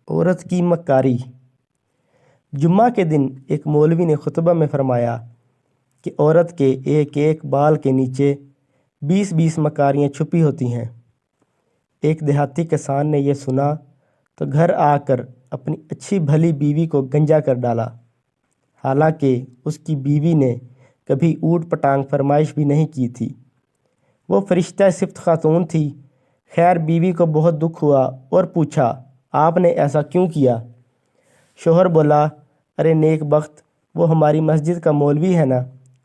عورت کی مکاری۔ جمعہ کے دن ایک مولوی نے خطبہ میں فرمایا کہ عورت کے ایک ایک بال کے نیچے 20 مکاریاں چھپی ہوتی ہیں۔ ایک دیہاتی کسان نے یہ سنا تو گھر آ کر اپنی اچھی بھلی بیوی کو گنجا کر ڈالا، حالانکہ اس کی بیوی نے کبھی اوٹ پٹانگ فرمائش بھی نہیں کی تھی۔ وہ فرشتہ صفت خاتون تھی۔ خیر بیوی کو بہت دکھ ہوا اور پوچھا، آپ نے ایسا کیوں کیا؟ شوہر بولا، ارے نیک بخت، وہ ہماری مسجد کا مولوی ہے نا،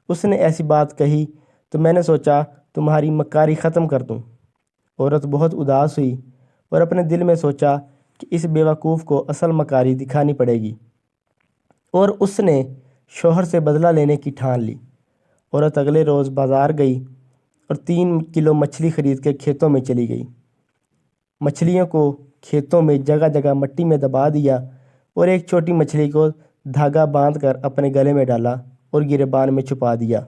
اس نے ایسی بات کہی تو میں نے سوچا تمہاری مکاری ختم کر دوں۔ عورت بہت اداس ہوئی اور اپنے دل میں سوچا کہ اس بیوقوف کو اصل مکاری دکھانی پڑے گی، اور اس نے شوہر سے بدلہ لینے کی ٹھان لی۔ عورت اگلے روز بازار گئی اور 3 کلو مچھلی خرید کے کھیتوں میں چلی گئی۔ مچھلیوں کو کھیتوں میں جگہ جگہ مٹی میں دبا دیا اور ایک چھوٹی مچھلی کو دھاگا باندھ کر اپنے گلے میں ڈالا اور گریبان میں چھپا دیا۔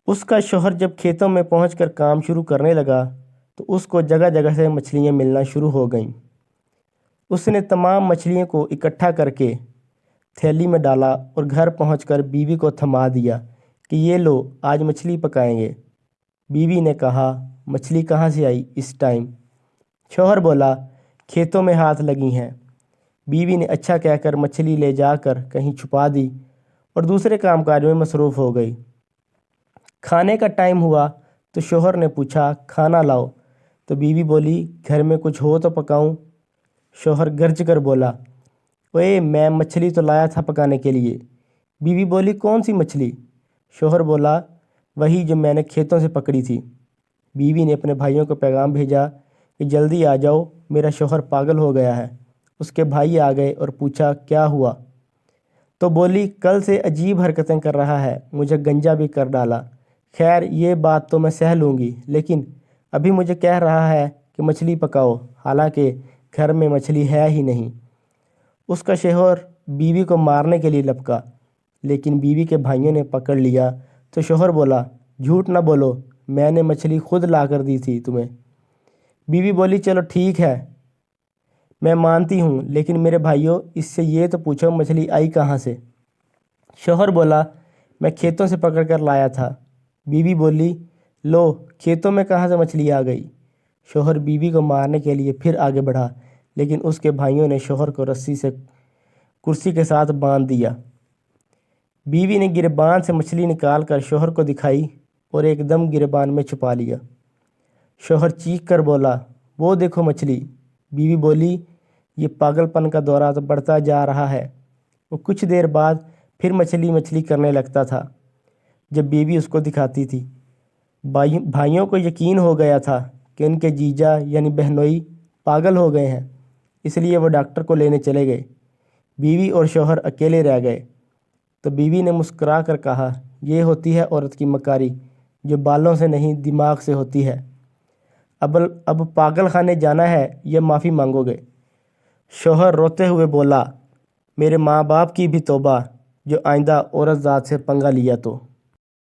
اس کا شوہر جب کھیتوں میں پہنچ کر کام شروع کرنے لگا تو اس کو جگہ جگہ سے مچھلیاں ملنا شروع ہو گئیں۔ اس نے تمام مچھلیوں کو اکٹھا کر کے تھیلی میں ڈالا اور گھر پہنچ کر بیوی کو تھما دیا کہ یہ لو آج مچھلی پکائیں گے۔ بیوی نے کہا، مچھلی کہاں سے آئی اس ٹائم؟ شوہر بولا، کھیتوں میں ہاتھ لگی ہیں۔ بیوی نے اچھا کہہ کر مچھلی لے جا کر کہیں چھپا دی اور دوسرے کام کاج میں مصروف ہو گئی۔ کھانے کا ٹائم ہوا تو شوہر نے پوچھا، کھانا لاؤ، تو بیوی بولی، گھر میں کچھ ہو تو پکاؤں۔ شوہر گرج کر بولا، اوئے میں مچھلی تو لایا تھا پکانے کے لیے۔ بیوی بولی، کون سی مچھلی؟ شوہر بولا، وہی جو میں نے کھیتوں سے پکڑی تھی۔ بیوی نے اپنے بھائیوں کو پیغام بھیجا کہ جلدی آ جاؤ، میرا شوہر پاگل ہو گیا ہے۔ اس کے بھائی آ گئے اور پوچھا، کیا ہوا؟ تو بولی، کل سے عجیب حرکتیں کر رہا ہے، مجھے گنجا بھی کر ڈالا۔ خیر یہ بات تو میں سہ لوں گی، لیکن ابھی مجھے کہہ رہا ہے کہ مچھلی پکاؤ، حالانکہ گھر میں مچھلی ہے ہی نہیں۔ اس کا شوہر بیوی کو مارنے کے لیے لپکا، لیکن بیوی کے بھائیوں نے پکڑ لیا تو شوہر بولا، جھوٹ نہ بولو، میں نے مچھلی خود لا کر دی تھی تمہیں۔ بیوی بولی، چلو ٹھیک ہے، میں مانتی ہوں، لیکن میرے بھائیوں اس سے یہ تو پوچھو مچھلی آئی کہاں سے؟ شوہر بولا، میں کھیتوں سے پکڑ کر لایا تھا۔ بیوی بولی، لو کھیتوں میں کہاں سے مچھلی آ گئی؟ شوہر بیوی کو مارنے کے لیے پھر آگے بڑھا، لیکن اس کے بھائیوں نے شوہر کو رسی سے کرسی کے ساتھ باندھ دیا۔ بیوی نے گریبان سے مچھلی نکال کر شوہر کو دکھائی اور ایک دم گریبان میں چھپا لیا۔ شوہر چیخ کر بولا، وہ دیکھو مچھلی۔ بیوی بولی، یہ پاگل پن کا دورہ تو بڑھتا جا رہا ہے۔ وہ کچھ دیر بعد پھر مچھلی مچھلی کرنے لگتا تھا جب بیوی اس کو دکھاتی تھی۔ بھائیوں کو یقین ہو گیا تھا کہ ان کے جیجا یعنی بہنوئی پاگل ہو گئے ہیں، اس لیے وہ ڈاکٹر کو لینے چلے گئے۔ بیوی اور شوہر اکیلے رہ گئے تو بیوی نے مسکرا کر کہا، یہ ہوتی ہے عورت کی مکاری، جو بالوں سے نہیں دماغ سے ہوتی ہے۔ اب پاگل خانے جانا ہے یا معافی مانگو گے؟ شوہر روتے ہوئے بولا، میرے ماں باپ کی بھی توبہ، جو آئندہ عورت ذات سے پنگا لیا تو۔